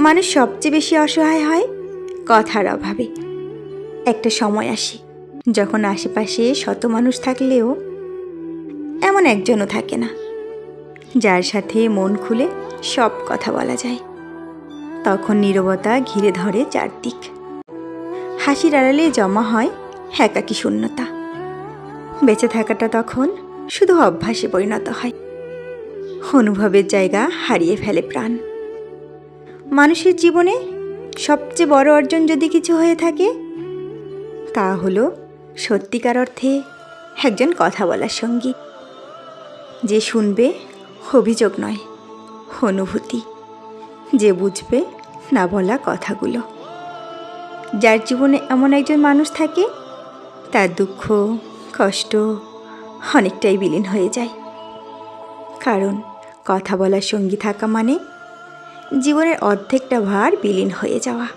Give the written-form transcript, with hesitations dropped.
মানুষ সবচেয়ে বেশি অসহায় হয় কথার অভাবে। একটা সময় আসে যখন আশেপাশে শত মানুষ থাকলেও এমন একজনও থাকে না যার সাথে মন খুলে সব কথা বলা যায়। তখন নীরবতা ঘিরে ধরে চারদিক। হাসির আড়ালে জমা হয় একাকী শূন্যতা। বেঁচে থাকাটা তখন শুধু অভ্যাসে পরিণত হয়। অনুভবের জায়গা হারিয়ে ফেলে প্রাণ। মানুষের জীবনে সবচেয়ে বড় অর্জন যদি কিছু হয়ে থাকে, তা হলো সত্যিকার অর্থে একজন কথা বলার সঙ্গী, যে শুনবে অভিযোগ নয়, অনুভূতি, যে বুঝবে না বলা কথাগুলো। যার জীবনে এমন একজন মানুষ থাকে, তার দুঃখ কষ্ট অনেকটাই বিলীন হয়ে যায়। কারণ কথা বলার সঙ্গী থাকা মানে জীবনের অর্ধেকটা ভার বিলীন হয়ে যাওয়া।